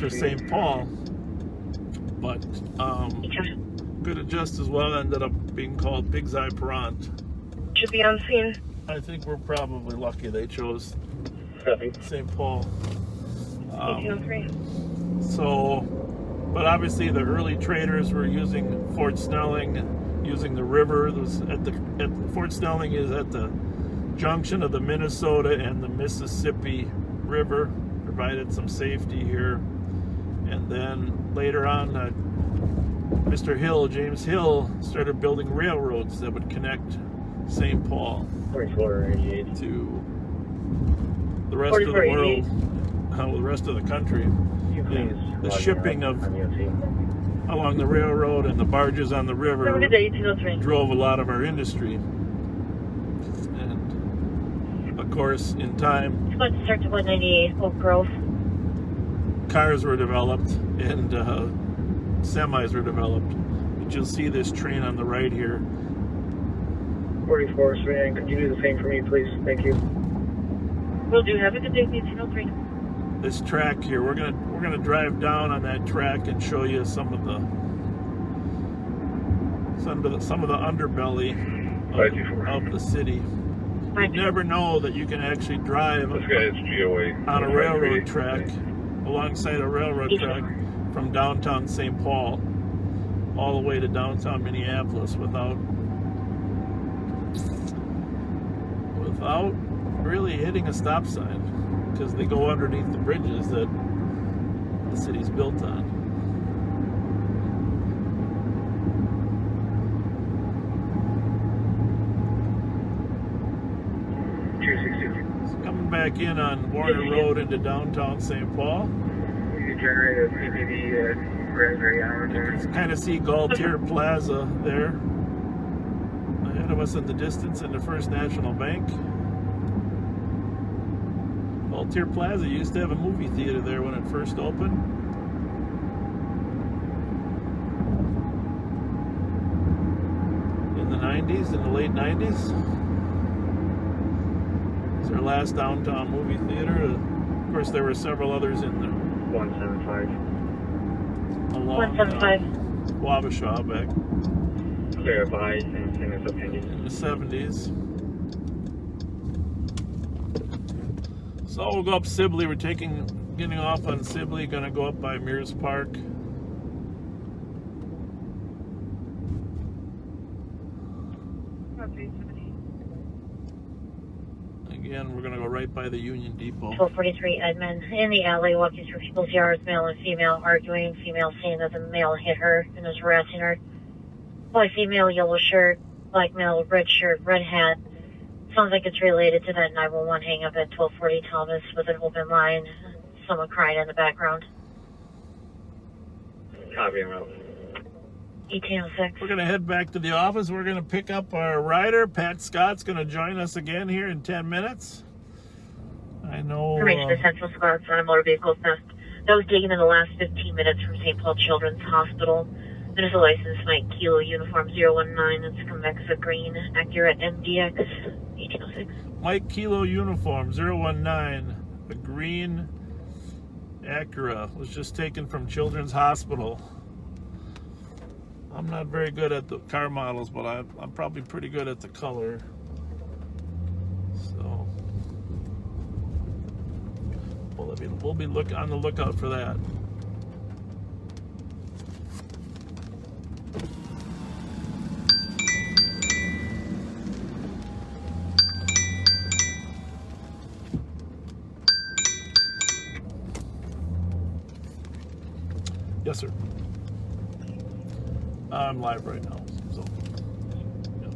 after St. Paul, but could have just as well ended up being called Pig's Eye Parent. Should be on scene. I think we're probably lucky they chose St. Paul. 1803. But obviously the early traders were using Fort Snelling, using the river. Fort Snelling is at the junction of the Minnesota and the Mississippi River, provided some safety here. And then later on, Mr. Hill, James Hill, started building railroads that would connect St. Paul to the rest of the world, the rest of the country. The shipping along the railroad and the barges on the river drove a lot of our industry. And of course, in time, It's going to start to 198 Oak Grove. Cars were developed and semis were developed. But you'll see this train on the right here. 44, Savannah, could you do the same for me, please? Thank you. Will do. Have a good day, 1803. This track here, we're gonna drive down on that track and show you some of the underbelly of the city. You never know that you can actually drive on a railroad track, alongside a railroad track, from downtown St. Paul all the way to downtown Minneapolis without really hitting a stop sign, because they go underneath the bridges that the city's built on. So coming back in on Warner Road into downtown St. Paul. You generate a CPD at Raspberry Island. You can kind of see Galtier Plaza there ahead of us in the distance, and the First National Bank. Galtier Plaza used to have a movie theater there when it first opened. In the 90s, in the late 90s. It's our last downtown movie theater. Of course, there were several others in there. 175. Along 175. Wabasha back Clarify and send us opinion. in the 70s. So we'll go up Sibley. We're getting off on Sibley, gonna go up by Mears Park. Again, we're gonna go right by the Union Depot. 1243 Edmond. In the alley, walking through people's yards, male and female arguing. Female saying that the male hit her and is harassing her. Boy, female, yellow shirt. Black male, red shirt, red hat. Sounds like it's related to that 911 hang up at 1240 Thomas with an open line. Someone crying in the background. Copy and route. 1806. We're gonna head back to the office. We're gonna pick up our rider. Pat Scott's gonna join us again here in 10 minutes. I know. Information to Central Squad on a motor vehicle theft. That was taken in the last 15 minutes from St. Paul Children's Hospital. There's a license, Mike Kilo, uniform 019. That's Convexa Green, Accurate MDX, 1806. Mike Kilo uniform 019. A green Acura was just taken from Children's Hospital. I'm not very good at the car models, but I'm probably pretty good at the color. So we'll be on the lookout for that. Yes, sir. I'm live right now, so yeah.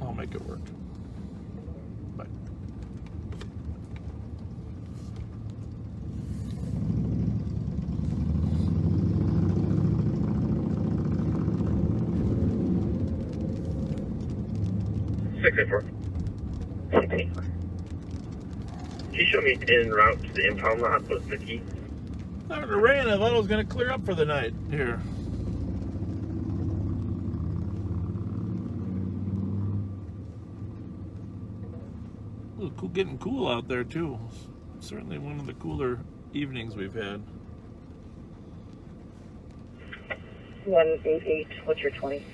I'll make it work. Bye. Six 684. Can you show me en route to the impound lot with the key? Starting to rain. I thought it was going to clear up for the night here. Ooh, getting cool out there too. Certainly one of the cooler evenings we've had. 188. What's your 20?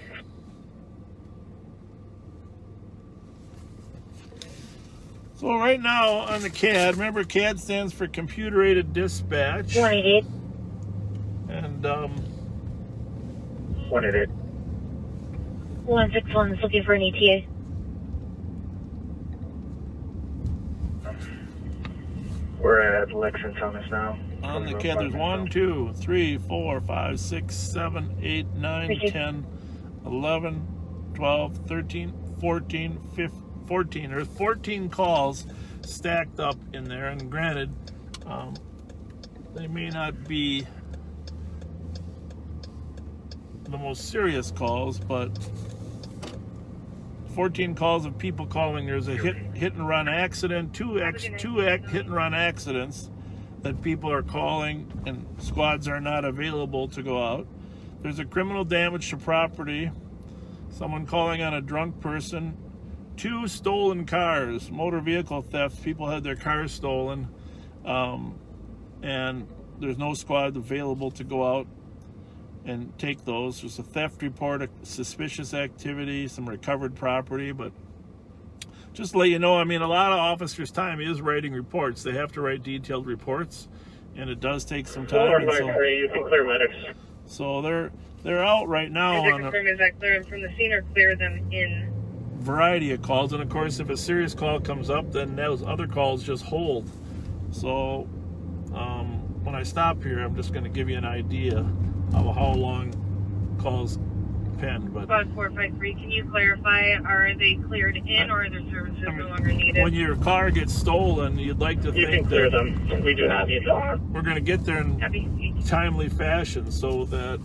So right now on the CAD, remember CAD stands for Computer Aided Dispatch. 188. And 188. 161 is looking for an ETA. We're at Lexington Thomas now. on the CAD, there's 1, 2, 3, 4, 5, 6, 7, 8, 9, 10, 11, 12, 13, 14, 15, 14. There's 14 calls stacked up in there, and granted, they may not be the most serious calls, but 14 calls of people calling. There's a hit and run accident, two hit and run accidents that people are calling, and squads are not available to go out. There's a criminal damage to property, someone calling on a drunk person, 2 stolen cars, motor vehicle thefts. People had their cars stolen, and there's no squad available to go out and take those. There's a theft report, a suspicious activity, some recovered property. But just to let you know, I mean, a lot of officers' time is writing reports. They have to write detailed reports, and it does take some time. So they're out right now on a is that clear them from the scene or clear them in? Variety of calls. And of course, if a serious call comes up, then those other calls just hold. So when I stop here, I'm just going to give you an idea of how long calls pen. But 5453, can you clarify, are they cleared in or are their services no longer needed? when your car gets stolen, you'd like to think clear that them. We do have you. we're going to get there in Copy. timely fashion so that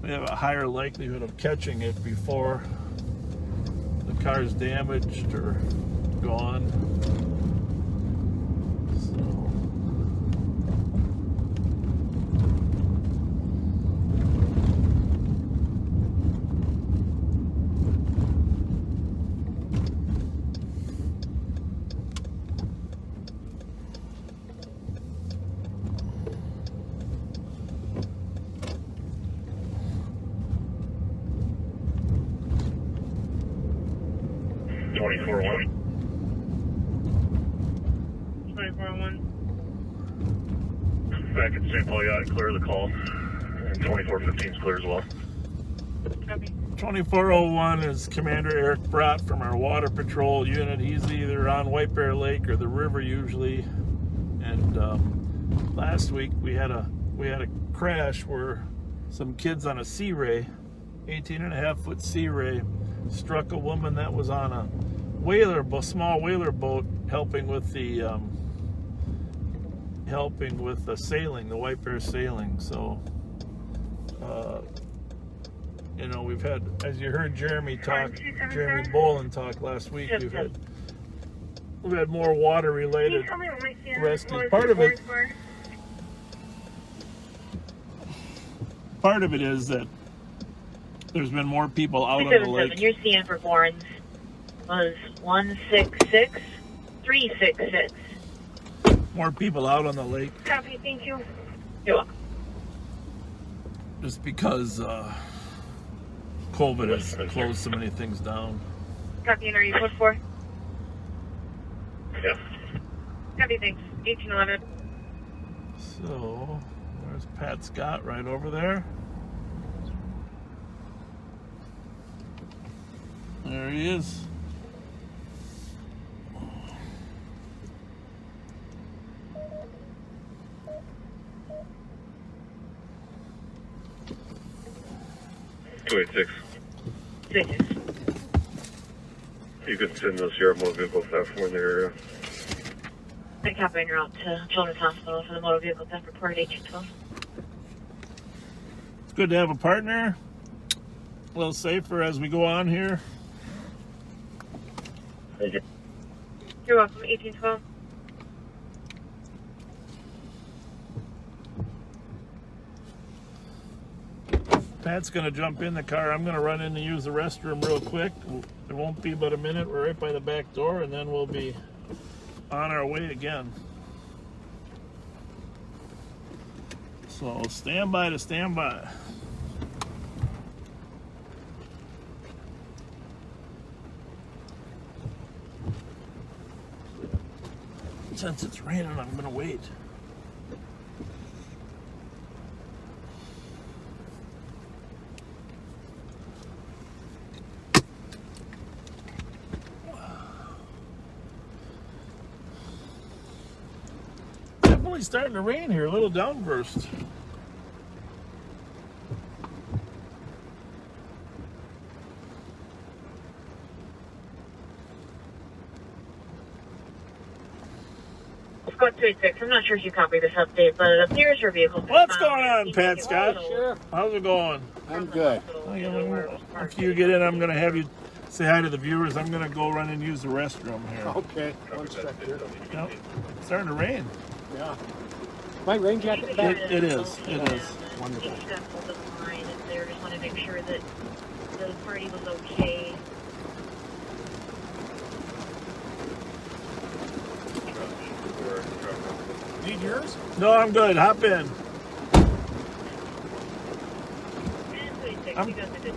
we have a higher likelihood of catching it before the car's damaged or gone. So (24-1). 2401. Back at St. Paul, yeah, clear the call. And 2415 is clear as well. Copy. 2401 is Commander Eric Brott from our Water Patrol unit. He's either on White Bear Lake or the river usually. And last week we had a crash where some kids on a Sea Ray, 18.5-foot Sea Ray, struck a woman that was on a small whaler boat, helping with the sailing, the White Bear sailing. So, you know, we've had, as you heard Jeremy Bolin talk last week, we've had more water-related rescues. Part of it is that there's been more people out on the lake. Your CN for Florence was 166366. More people out on the lake. Copy, thank you. You're welcome. Just because COVID has closed so many things down. Copy, and are you put for? Yeah. Copy, thanks. 1811. So, there's Pat Scott right over there. There he is. (286). You can send those Sierra motor vehicle theft from in the area. I copy and route to Children's Hospital for the motor vehicle theft report at 1812. It's good to have a partner. A little safer as we go on here. Thank you. You're welcome. 1812. Pat's going to jump in the car. I'm going to run in and use the restroom real quick. It won't be but a minute. We're right by the back door, and then we'll be on our way again. So stand by to stand by. Since it's raining, I'm gonna wait. Definitely starting to rain here, a little downburst. Squad 286, I'm not sure if you copied this update, but it appears your vehicle. What's going on, Pat Scott? Sure. How's it going? I'm good. After you get in, I'm going to have you say hi to the viewers. I'm going to go run and use the restroom here. Okay. One sec here. Yep. It's starting to rain. Yeah. My rain jacket back? It is. It is. Wonderful. There, just want to make sure that the party was okay. Need yours? No, I'm good. Hop in. And 286, I'm- you guys are good.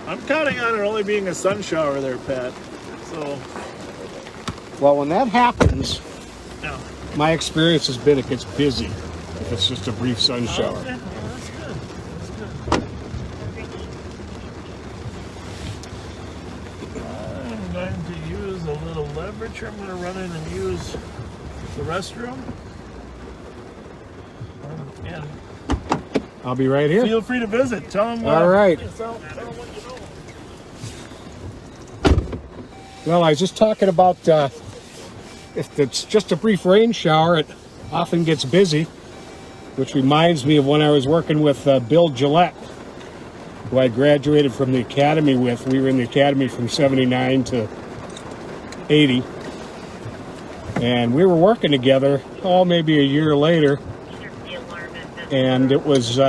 I'm counting on it only being a sun shower there, Pat. So, Well, when that happens, yeah. my experience has been it gets busy if it's just a brief sun shower. Okay. Well, that's good. That's good. I'm going to use a little leverage. I'm going to run in and use the restroom. And I'll be right here. feel free to visit. Tell them. All right. Tell them what you know. Well, I was just talking about if it's just a brief rain shower, it often gets busy, which reminds me of when I was working with Bill Gillette, who I graduated from the academy with. We were in the academy from 79 to 80. And we were working together, maybe a year later. And it was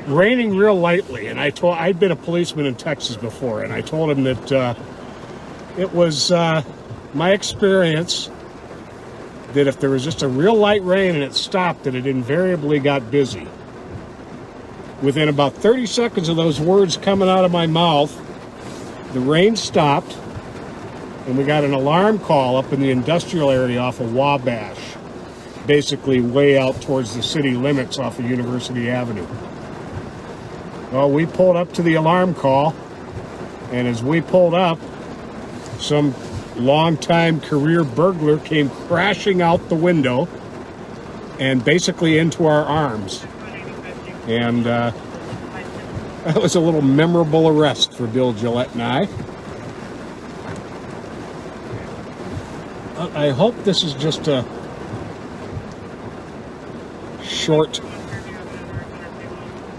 raining real lightly. And I'd been a policeman in Texas before, and I told him that it was my experience that if there was just a real light rain and it stopped, that it invariably got busy. Within about 30 seconds of those words coming out of my mouth, the rain stopped, and we got an alarm call up in the industrial area off of Wabash, basically way out towards the city limits off of University Avenue. Well, we pulled up to the alarm call, and as we pulled up, some longtime career burglar came crashing out the window and basically into our arms. And that was a little memorable arrest for Bill Gillette and I. I hope this is just a short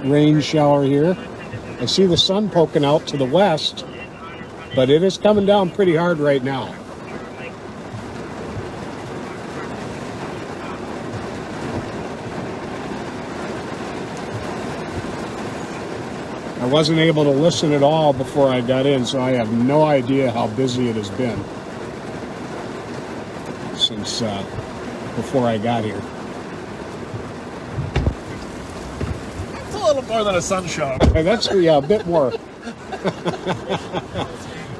rain shower here. I see the sun poking out to the west, but it is coming down pretty hard right now. I wasn't able to listen at all before I got in, so I have no idea how busy it has been since before I got here. It's a little more than a sun shower. Hey, that's a bit more.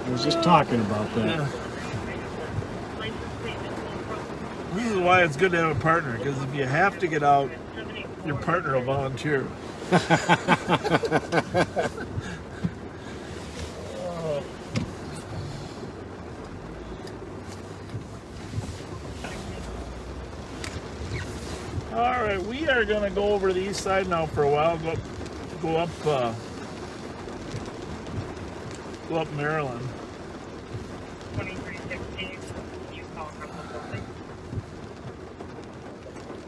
I was just talking about that. Yeah. This is why it's good to have a partner, because if you have to get out, your partner will volunteer. All right, we are going to go over to the east side now for a while. Go up Maryland. 2316, you call from the building.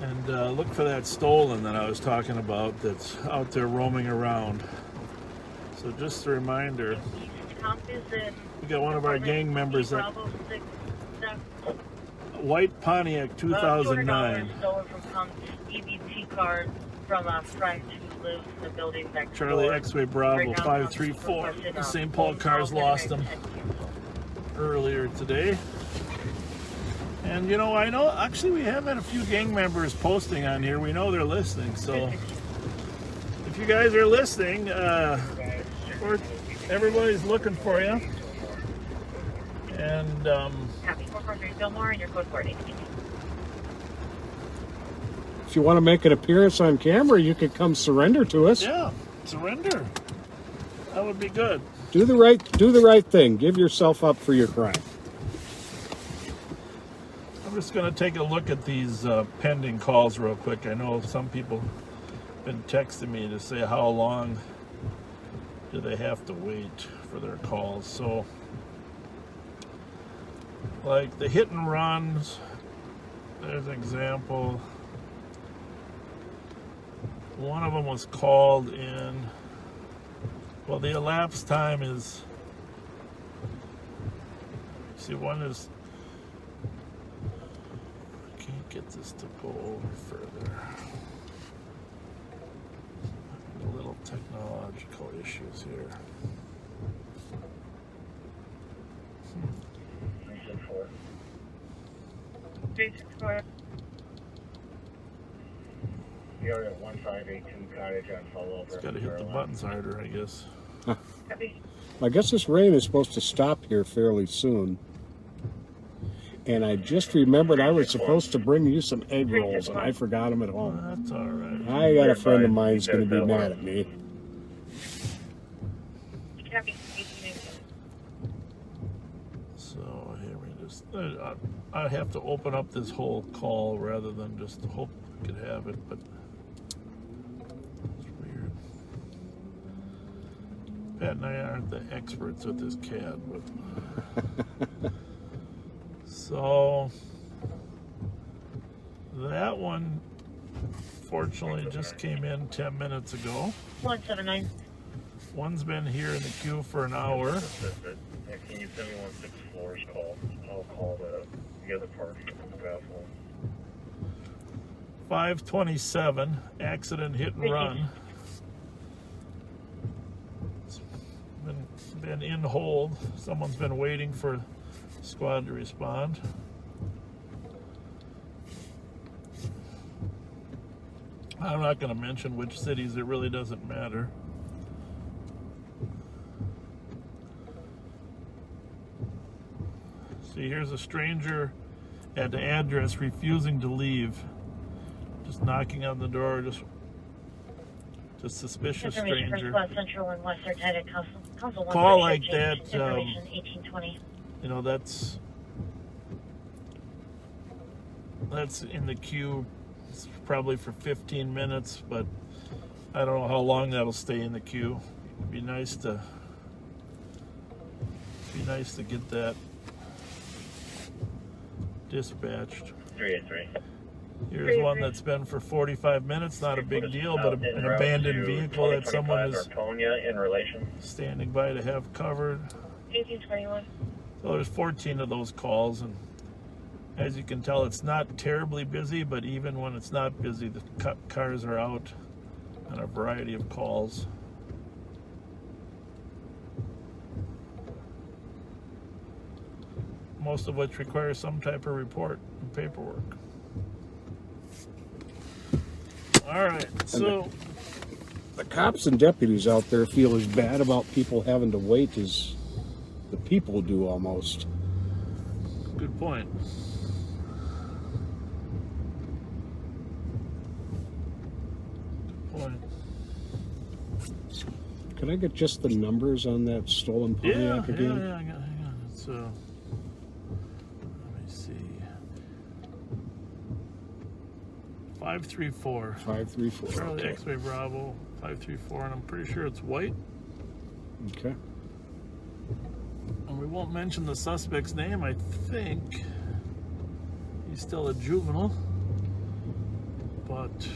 And look for that stolen that I was talking about that's out there roaming around. So just a reminder, we got one of our gang members that white Pontiac $200 2009. stolen from Tom's EBT card from a friend who lives in the building next Charlie door. X-Ray Bravo Right now, 534. requested, The St. Paul cars lost them earlier today. And you know, I know actually we have had a few gang members posting on here. We know they're listening, so if you guys are listening, everybody's looking for you. And Happy 443 Fillmore and your code 40. If you want to make an appearance on camera, you could come surrender to us. yeah, surrender. That would be good. Do the right thing. Give yourself up for your crime. I'm just going to take a look at these pending calls real quick. I know some people have been texting me to say how long do they have to wait for their calls. So, like the hit and runs, there's an example. One of them was called in. Well, the elapsed time is, see, one is, I can't get this to go over further. A little technological issues here. 364. You're at 1582 Cottage on Fall It's got to hit the buttons harder, I guess. Copy. I guess this rain is supposed to stop here fairly soon. And I just remembered I was supposed to bring you some egg rolls, and I forgot them at home. That's all right. I got a friend of mine's going to be mad at me. Copy. So here we just, I have to open up this whole call rather than just hope we could have it, but it's weird. Pat and I aren't the experts with this CAD, but so that one fortunately just came in 10 minutes ago. 179. One's been here in the queue for an hour. Can you send me 164's call? I'll call the other party from the bathroom. 527 accident hit and run. It's been in hold. Someone's been waiting for squad to respond. I'm not going to mention which cities. It really doesn't matter. See, here's a stranger at the address refusing to leave. Just knocking on the door, just suspicious Information for stranger. Squad Central and Western United Council Call like 113. that, Information 1820. You know, that's in the queue. It's probably for 15 minutes, but I don't know how long that'll stay in the queue. It'd be nice to get that dispatched. 383. Here's one that's been for 45 minutes. Not a big deal, but an abandoned vehicle that someone is in relation. standing by to have covered. 1821. So there's 14 of those calls, and as you can tell, it's not terribly busy, but even when it's not busy, the cars are out on a variety of calls. Most of which require some type of report and paperwork. All right, so The cops and deputies out there feel as bad about people having to wait as the people do almost. good point. Good point. Can I get just the numbers on that stolen Pontiac again? Yeah, hang on. It's, let me see. 534. 534. Charlie Okay. X-Ray Bravo 534, and I'm pretty sure it's white. Okay. And we won't mention the suspect's name. I think he's still a juvenile, but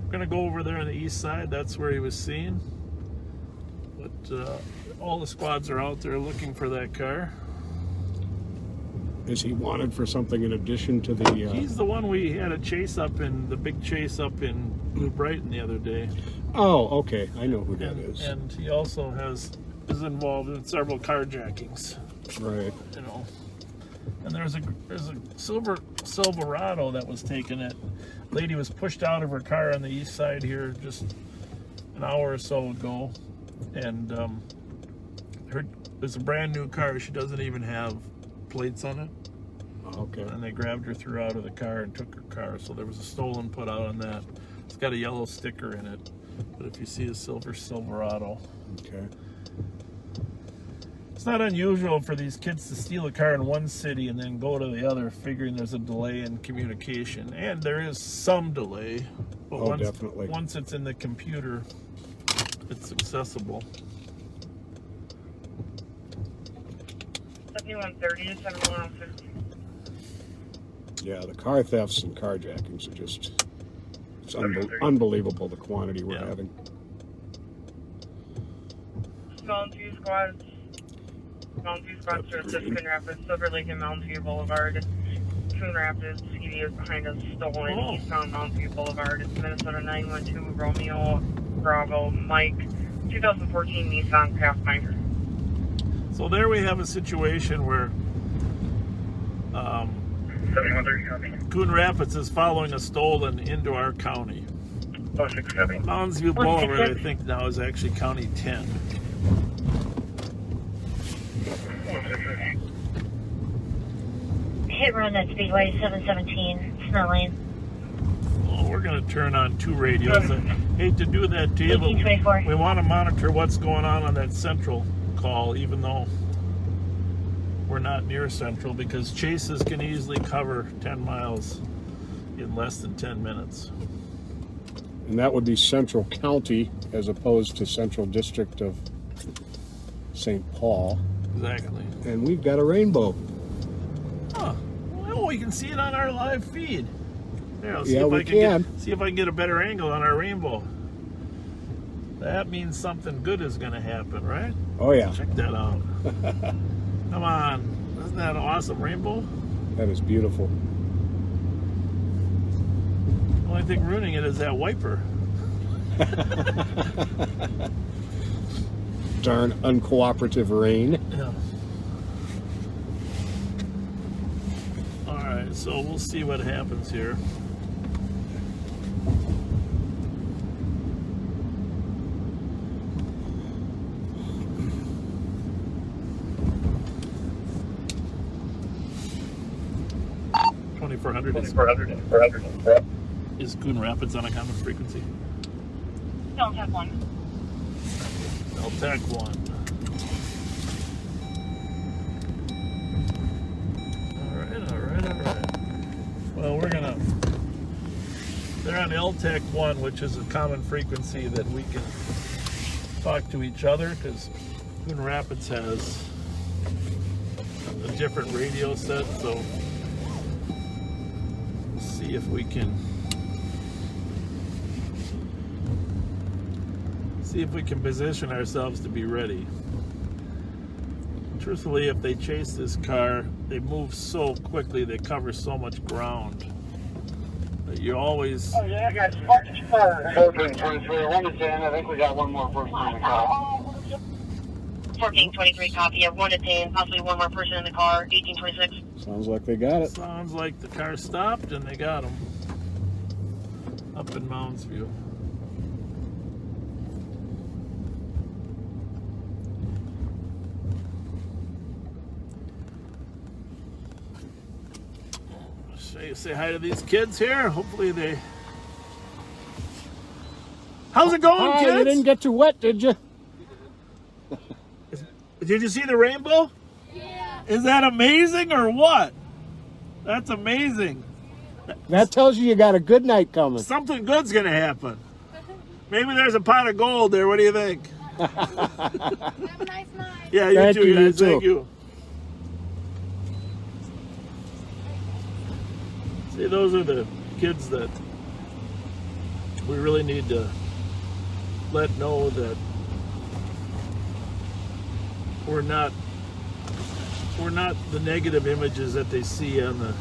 we're gonna go over there on the east side. That's where he was seen. But all the squads are out there looking for that car. Is he wanted for something in addition to the... He's the one we had a chase up in, the big chase up in New Brighton the other day. Oh, okay. I know who that And, is. and he also is involved in several carjackings. Right. You know. And there's a silver Silverado that was taken. Lady was pushed out of her car on the east side here just an hour or so ago, and it's a brand new car. She doesn't even have plates on it. Okay. And they grabbed her, threw her out of the car, and took her car. So there was a stolen put out on that. It's got a yellow sticker in it, but if you see a silver Silverado. Okay. It's not unusual for these kids to steal a car in one city and then go to the other, figuring there's a delay in communication. And there is some delay, but definitely. Once it's in the computer, it's accessible. 7130 to 7150. Yeah, the car thefts and carjackings are just... It's unbelievable, the quantity we're having. Mountain View squads. Mountain View squads to assist Coon Rapids, Silver Lake and Mountain View Boulevard. Coon Rapids, PD is behind us, stolen, eastbound Mountain View Boulevard. It's Minnesota 912, Romeo, Bravo, Mike, 2014 Nissan Pathfinder. So there we have a situation where 7130 copy. Coon Rapids is following a stolen into our county. 067. Mounds View Boulevard, I think now is actually County 10. Hit run at Speedway 717, Snelling. Well, we're going to turn on two radios. I hate to do that to you, but 1824. we want to monitor what's going on that central call, even though we're not near central, because chases can easily cover 10 miles in less than 10 minutes. And that would be Central County as opposed to Central District of St. Paul. Exactly. And we've got a rainbow. Huh. Well, we can see it on our live feed. There, I'll see Yeah, if we I can. can. See if I can get a better angle on our rainbow. That means something good is going to happen, right? Oh, yeah. Check that out. Come on. Isn't that an awesome rainbow? That is beautiful. The only thing ruining it is that wiper. Darn uncooperative rain. Yeah. All right, so we'll see what happens here. Is Coon Rapids on a common frequency? Don't have one. LTAC 1. Alright. Well, they're on LTAC 1, which is a common frequency that we can talk to each other, because Coon Rapids has a different radio set, so we'll see if we can position ourselves to be ready. Truthfully, if they chase this car, they move so quickly, they cover so much ground that you always... Oh yeah, I got 1423. One to 10. I think we got one more person in the car. 1423 copy of 1 to 10, possibly one more person in the car, 1826. Sounds like they got it. Sounds like the car stopped and they got him. Up in Mounds View. Say hi to these kids here. Hopefully they... How's it going, Hi, kids? you didn't get too wet, did you? Did you see the rainbow? Yeah. Is that amazing or what? That's amazing. That tells you got a good night coming. Something good's gonna happen. Maybe there's a pot of gold there. What do you think? Have a nice night. Yeah, you Thank too, you, guys. you Thank too. you. See, those are the kids that we really need to let know that were not the negative images that they see on the